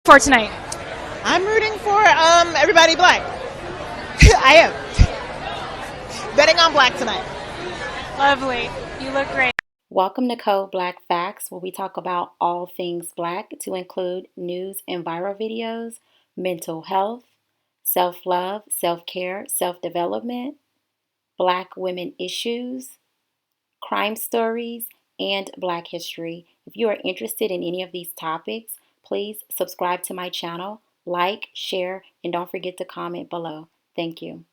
For tonight? I'm rooting for everybody black. I am betting on black tonight. Lovely. You look great. Welcome to CodeBlaqueFacts, where we talk about all things black to include news and viral videos, mental health, self-love, self-care, self-development, black women issues, crime stories, and black history. If you are interested in any of these topics, please subscribe to my channel, like, share, and don't forget to comment below. Thank you.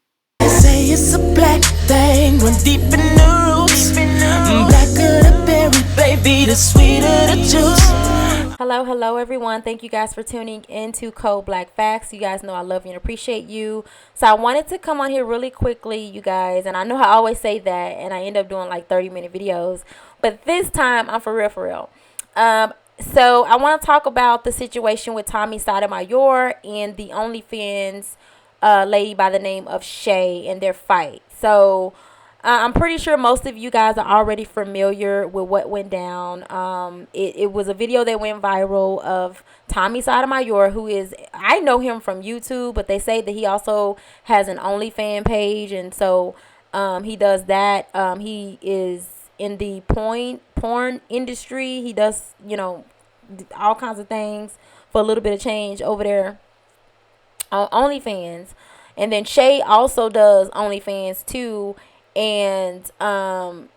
Say it's a black thing, run deep in the roots. Blacker the berry, baby, the sweeter the juice. Hello everyone. Thank you guys for tuning in to Code Black Facts. You guys know I love you and appreciate you. So I wanted to come on here really quickly, you guys, and I know I always say that and I end up doing like 30-minute videos, but this time I'm for real. So I want to talk about the situation with Tommy Sotomayor and the OnlyFans lady by the name of Shay and their fight. So I'm pretty sure most of you guys are already familiar with what went down. It was a video that went viral of Tommy Sotomayor, who is, I know him from YouTube, but they say that he also has an OnlyFans page, and so he does that. He is in the porn industry. He does, all kinds of things for a little bit of change over there on OnlyFans. And then Shay also does OnlyFans too. And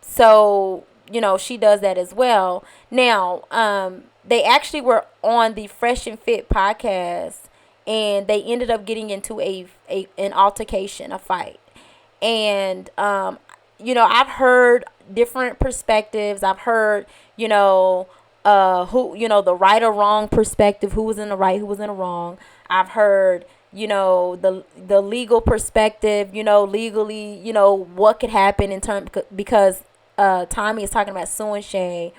so, she does that as well. Now, they actually were on the Fresh and Fit podcast, and they ended up getting into an altercation, a fight. And I've heard different perspectives. I've heard, who, the right or wrong perspective, who was in the right, who was in the wrong. I've heard, the legal perspective, legally, what could happen in terms, because Tommy is talking about suing Shay.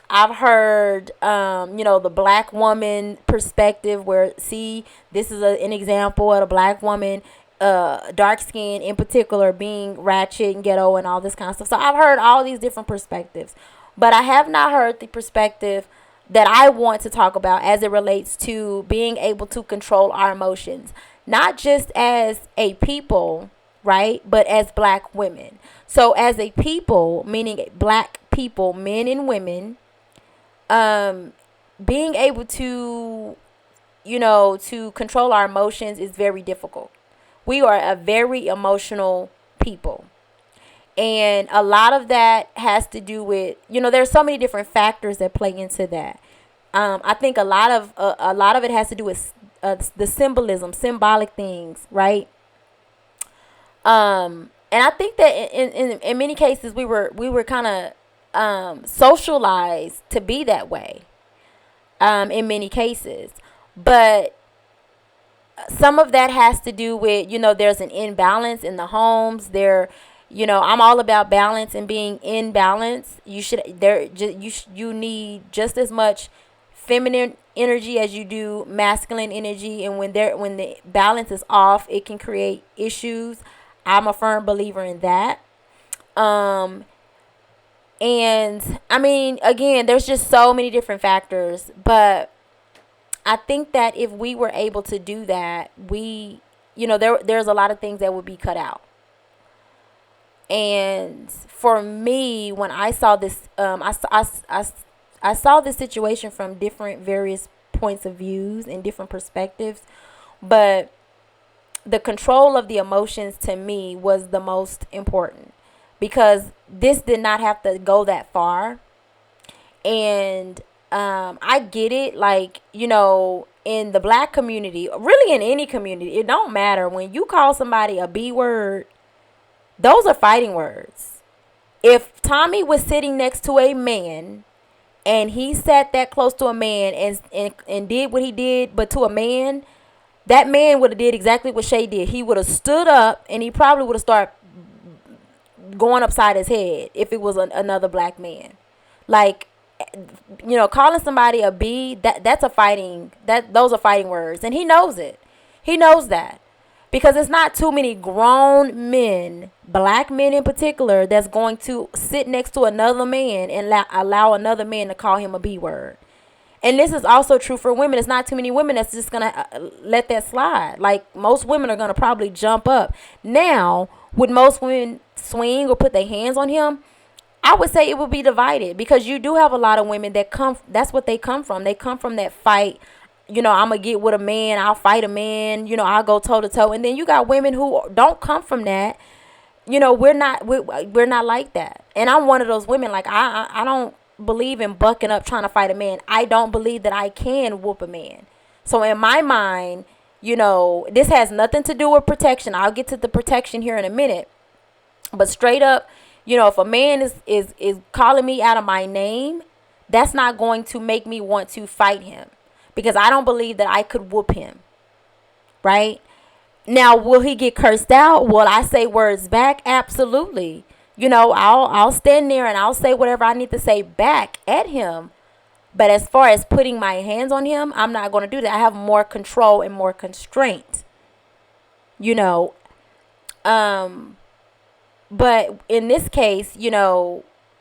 I've heard, the black woman perspective, where, see, this is an example of a black woman, dark skin in particular, being ratchet and ghetto and all this kind of stuff. So I've heard all these different perspectives, but I have not heard the perspective that I want to talk about as it relates to being able to control our emotions, not just as a people, right, but as black women. So as a people, meaning black people, men and women, being able to, to control our emotions is very difficult. We are a very emotional people. And a lot of that has to do with, there's so many different factors that play into that. I think a lot of it has to do with the symbolic things, right? And I think that in many cases we were kind of socialized to be that way. In many cases, but some of that has to do with, there's an imbalance in the homes. I'm all about balance and being in balance. You need just as much feminine energy as you do masculine energy, and when the balance is off, it can create issues. I'm a firm believer in that. And I mean, again, there's just so many different factors, but I think that if we were able to do that, there's a lot of things that would be cut out. And for me, when I saw this, I saw this situation from different various points of views and different perspectives, but the control of the emotions to me was the most important, because this did not have to go that far. And I get it, like, in the black community, really in any community, it don't matter. When you call somebody a B word, those are fighting words. If Tommy was sitting next to a man and he sat that close to a man and did what he did, but to a man, that man would have did exactly what Shay did. He would have stood up, and he probably would have started going upside his head if it was another black man. Like, calling somebody a B, those are fighting words, and he knows it. He knows that, because it's not too many grown men, black men in particular, that's going to sit next to another man and allow another man to call him a B word. And this is also true for women. It's not too many women that's just going to let that slide. Like, most women are going to probably jump up. Now, would most women swing or put their hands on him? I would say it would be divided, because you do have a lot of women that that's what they come from. They come from that fight. I'm going to get with a man. I'll fight a man. I'll go toe to toe. And then you got women who don't come from that. We're not like that. And I'm one of those women. Like, I don't believe in bucking up trying to fight a man. I don't believe that I can whoop a man. So in my mind, this has nothing to do with protection. I'll get to the protection here in a minute. But straight up, if a man is calling me out of my name, that's not going to make me want to fight him, because I don't believe that I could whoop him. Right? Now, will he get cursed out? Will I say words back? Absolutely. I'll stand there and I'll say whatever I need to say back at him. But as far as putting my hands on him, I'm not going to do that. I have more control and more constraint. But in this case,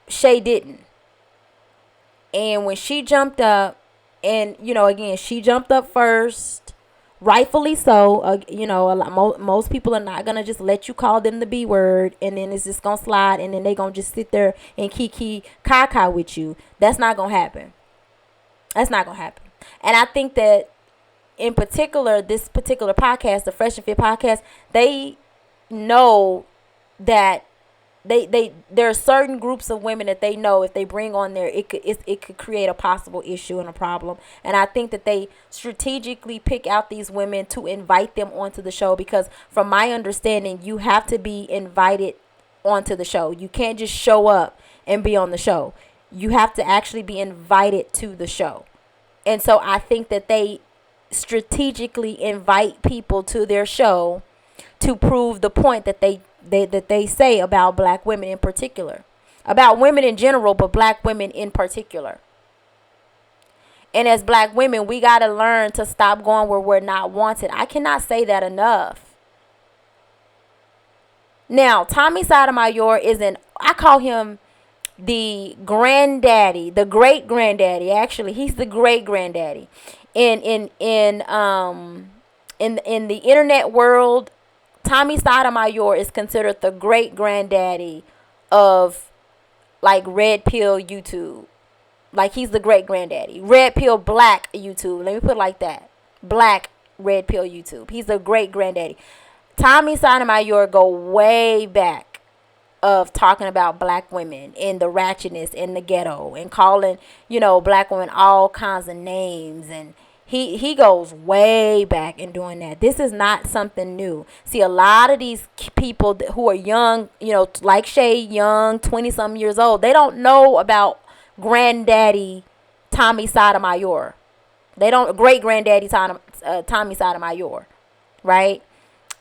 Shay didn't. And when she jumped up, and, again, she jumped up first. Rightfully so. Most people are not going to just let you call them the B word, and then it's just going to slide, and then they going to just sit there and kiki kaka with you. That's not going to happen. That's not going to happen. And I think that in particular, this particular podcast, the Fresh and Fit podcast, they know that there are certain groups of women that they know if they bring on there, it could create a possible issue and a problem. And I think that they strategically pick out these women to invite them onto the show, because from my understanding, you have to be invited onto the show. You can't just show up and be on the show. You have to actually be invited to the show. And so I think that they strategically invite people to their show to prove the point that they say about black women in particular, about women in general, but black women in particular. And as black women, we got to learn to stop going where we're not wanted. I cannot say that enough. Now, Tommy Sotomayor I call him the granddaddy, the great granddaddy. Actually, he's the great granddaddy. In the internet world, Tommy Sotomayor is considered the great granddaddy of, like, red pill YouTube. Like, he's the great granddaddy. Red pill black YouTube. Let me put it like that. Black red pill YouTube. He's the great granddaddy. Tommy Sotomayor go way back of talking about black women and the ratchetness in the ghetto and calling, black women all kinds of names, and He goes way back in doing that. This is not something new. See, a lot of these people who are young, like Shay, young, 20-something years old, they don't know about granddaddy Tommy Sotomayor. They don't, great-granddaddy Tommy Sotomayor, right?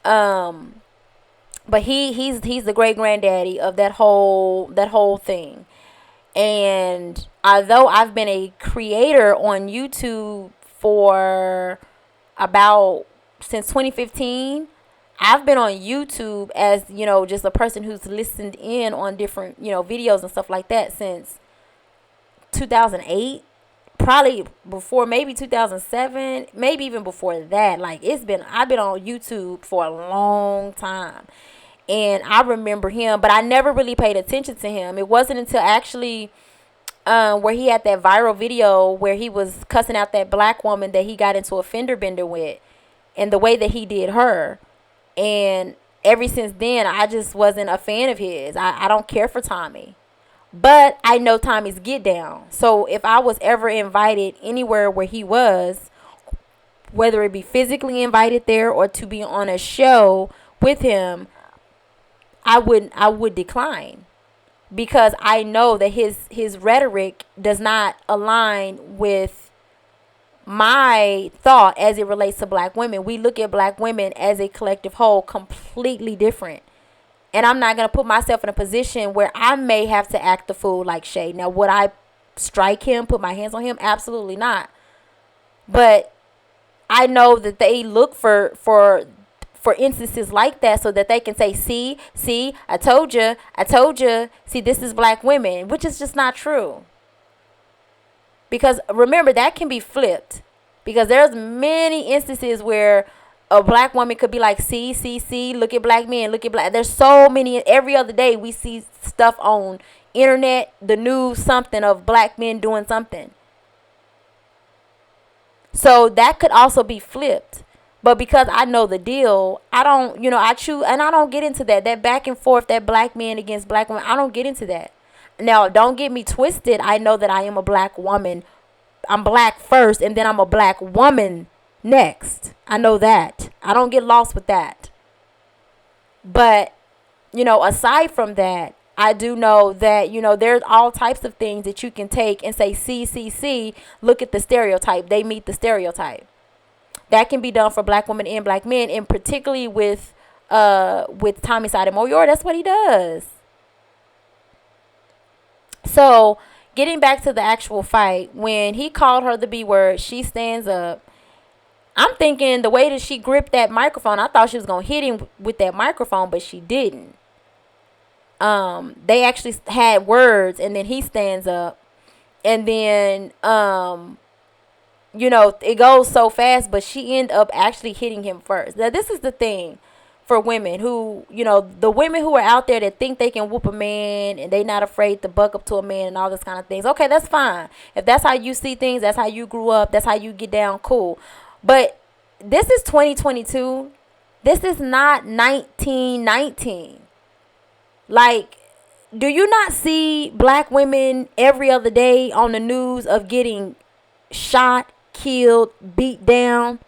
But he's the great-granddaddy of that whole thing. And although I've been a creator on YouTube for since 2015, I've been on YouTube as, just a person who's listened in on different, videos and stuff like that since 2008, probably before, maybe 2007, maybe even before that. Like, I've been on YouTube for a long time. And I remember him, but I never really paid attention to him. It wasn't until actually where he had that viral video where he was cussing out that black woman that he got into a fender bender with, and the way that he did her. And ever since then, I just wasn't a fan of his. I don't care for Tommy. But I know Tommy's get down. So if I was ever invited anywhere where he was, whether it be physically invited there or to be on a show with him, I would decline. Because I know that his rhetoric does not align with my thought as it relates to black women. We look at black women as a collective whole completely different. And I'm not going to put myself in a position where I may have to act the fool like Shay. Now, would I strike him, put my hands on him? Absolutely not. But I know that they look for instances like that so that they can say, see, I told you, see, this is black women, which is just not true. Because remember, that can be flipped. Because there's many instances where a black woman could be like, see, look at black men, look at black. There's so many. Every other day we see stuff on internet, the news, something of black men doing something. So that could also be flipped. But because I know the deal, I don't, I choose, and I don't get into that back and forth, that black men against black women. I don't get into that. Now, don't get me twisted. I know that I am a black woman. I'm black first, and then I'm a black woman next. I know that. I don't get lost with that. But, aside from that, I do know that, there's all types of things that you can take and say, see, look at the stereotype. They meet the stereotype. That can be done for black women and black men, and particularly with Tommy Sotomayor. That's what he does. So, getting back to the actual fight, when he called her the B word, she stands up. I'm thinking the way that she gripped that microphone, I thought she was going to hit him with that microphone, but she didn't. They actually had words, and then he stands up, and then, it goes so fast, but she ended up actually hitting him first. Now, this is the thing for women who, the women who are out there that think they can whoop a man and they not afraid to buck up to a man and all this kind of things. Okay, that's fine. If that's how you see things, that's how you grew up, that's how you get down, cool. But this is 2022. This is not 1919. Like, do you not see black women every other day on the news of getting shot, killed, beat down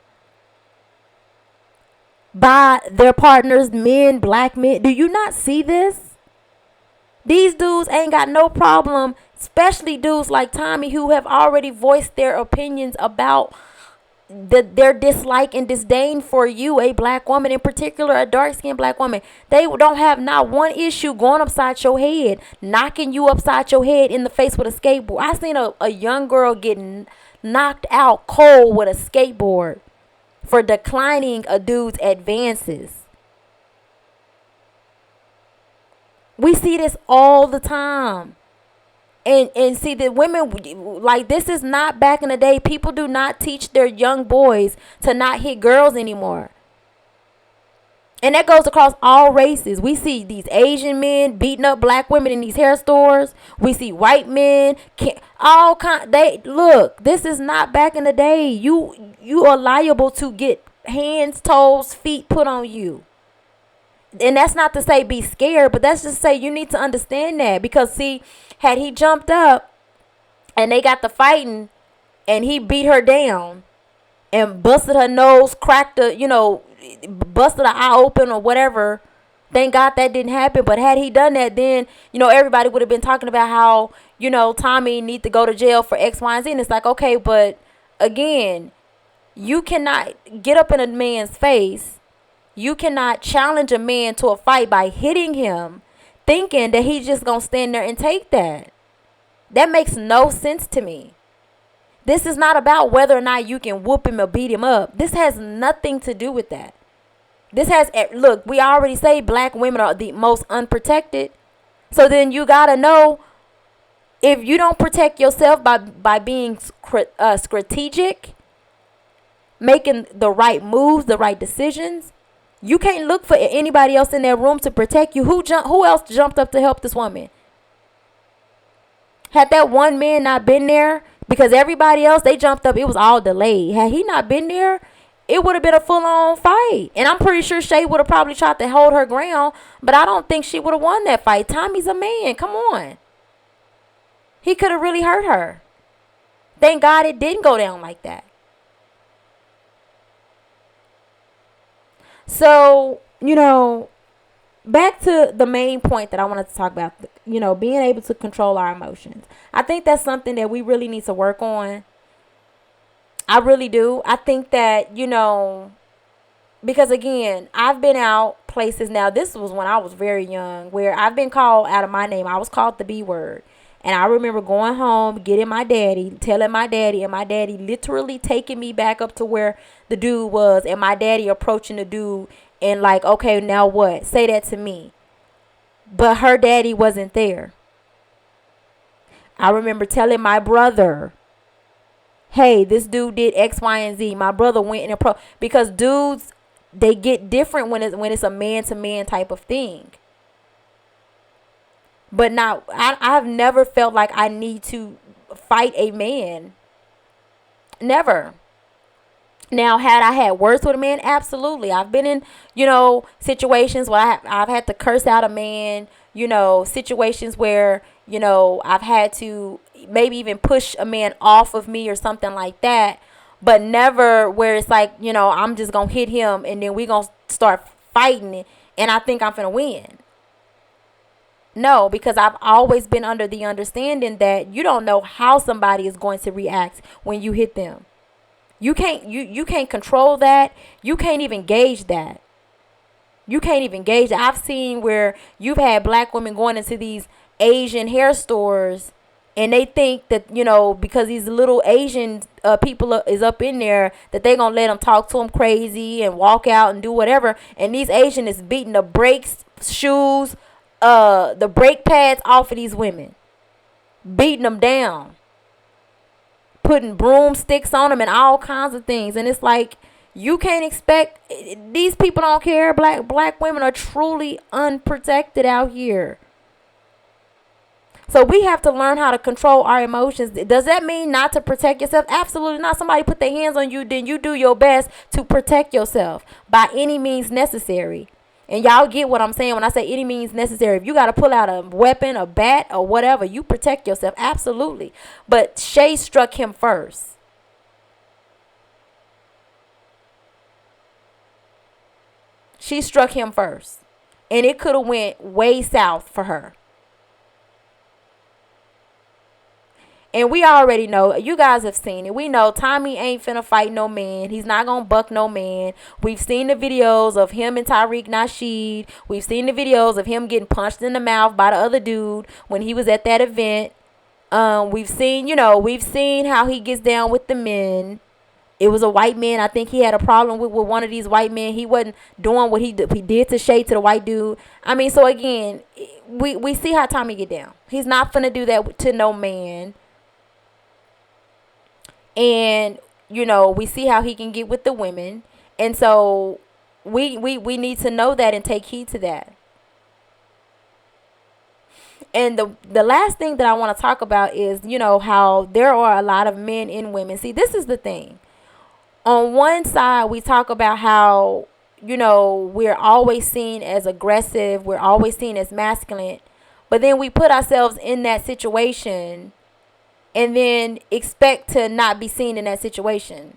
by their partners, men, black men? Do you not see this? These dudes ain't got no problem, especially dudes like Tommy, who have already voiced their opinions about their dislike and disdain for you, a black woman, in particular a dark-skinned black woman. They don't have not one issue going upside your head, knocking you upside your head in the face with a skateboard. I seen a young girl getting knocked out cold with a skateboard for declining a dude's advances. We see this all the time. And see, the women, like, this is not back in the day. People do not teach their young boys to not hit girls anymore. And that goes across all races. We see these Asian men beating up black women in these hair stores. We see white men, look, this is not back in the day. You are liable to get hands, toes, feet put on you. And that's not to say be scared, but that's just to say you need to understand that. Because, see, had he jumped up and they got to fighting and he beat her down and busted her nose, cracked her, busted her eye open or whatever, thank God that didn't happen. But had he done that, then, everybody would have been talking about how, Tommy need to go to jail for X, Y, and Z. And it's like, okay, but again, you cannot get up in a man's face. You cannot challenge a man to a fight by hitting him, thinking that he's just going to stand there and take that. That makes no sense to me. This is not about whether or not you can whoop him or beat him up. This has nothing to do with that. Look, we already say black women are the most unprotected. So then you got to know, if you don't protect yourself by being strategic, making the right moves, the right decisions, you can't look for anybody else in that room to protect you. Who else jumped up to help this woman? Had that one man not been there, because everybody else, they jumped up, it was all delayed. Had he not been there, it would have been a full-on fight. And I'm pretty sure Shay would have probably tried to hold her ground, but I don't think she would have won that fight. Tommy's a man. Come on. He could have really hurt her. Thank God it didn't go down like that. So, back to the main point that I wanted to talk about, being able to control our emotions. I think that's something that we really need to work on. I really do. I think that, because again, I've been out places now. This was when I was very young, where I've been called out of my name. I was called the B word. And I remember going home, getting my daddy, telling my daddy, and my daddy literally taking me back up to where the dude was, and my daddy approaching the dude and like, okay, now what? Say that to me. But her daddy wasn't there. I remember telling my brother hey, this dude did X, Y, and Z. My brother went in a pro, because dudes, they get different when it's a man to man type of thing. But now I've never felt like I need to fight a man. Never. Now, had I had words with a man, absolutely. I've been in, situations where I've had to curse out a man, situations where, I've had to maybe even push a man off of me or something like that. But never where it's like, I'm just going to hit him and then we going to start fighting and I think I'm going to win. No, because I've always been under the understanding that you don't know how somebody is going to react when you hit them. You can't control that. You can't even gauge that. You can't even gauge it. I've seen where you've had black women going into these Asian hair stores and they think that, because these little Asian people is up in there, that they going to let them talk to them crazy and walk out and do whatever. And these Asian is beating the brakes, shoes, the brake pads off of these women. Beating them down. Putting broomsticks on them and all kinds of things. And it's like, you can't expect, these people don't care. Black women are truly unprotected out here. So we have to learn how to control our emotions. Does that mean not to protect yourself? Absolutely not. Somebody put their hands on you, then you do your best to protect yourself by any means necessary. And y'all get what I'm saying when I say any means necessary. If you got to pull out a weapon, a bat, or whatever, you protect yourself. Absolutely. But Shay struck him first. She struck him first. And it could have went way south for her. And we already know, you guys have seen it. We know Tommy ain't finna fight no man. He's not gonna buck no man. We've seen the videos of him and Tariq Nasheed. We've seen the videos of him getting punched in the mouth by the other dude when he was at that event. We've seen how he gets down with the men. It was a white man. I think he had a problem with one of these white men. He wasn't doing what he did to Shay, to the white dude. I mean, so again, we see how Tommy get down. He's not finna do that to no man. And, we see how he can get with the women. And so we need to know that and take heed to that. And the last thing that I want to talk about is, how there are a lot of men and women. See, this is the thing. On one side, we talk about how, we're always seen as aggressive. We're always seen as masculine. But then we put ourselves in that situation and then expect to not be seen in that situation.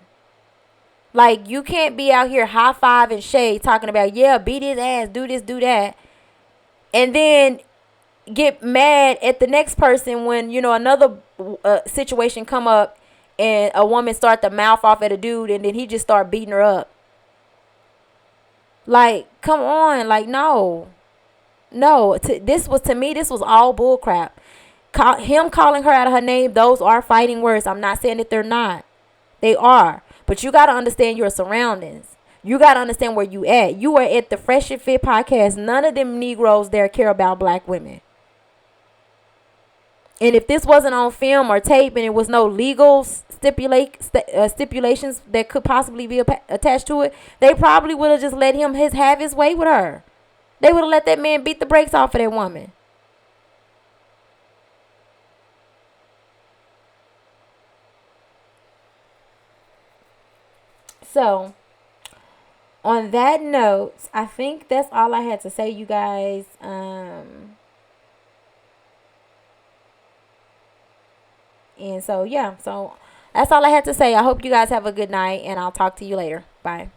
Like, you can't be out here high-fiving Shay talking about, yeah, beat his ass, do this, do that. And then get mad at the next person when, another situation come up and a woman start to mouth off at a dude and then he just start beating her up. Like, come on. Like, no. No. This was all bull crap. Him calling her out of her name, those are fighting words. I'm not saying that they're not. They are. But you got to understand your surroundings. You got to understand where you at. You are at the Fresh and Fit podcast. None of them Negroes there care about black women. And if this wasn't on film or tape and it was no legal stipulations that could possibly be attached to it, they probably would have just let him have his way with her. They would have let that man beat the brakes off of that woman. So, on that note, I think that's all I had to say, you guys. And so, yeah. So, that's all I had to say. I hope you guys have a good night, and I'll talk to you later. Bye.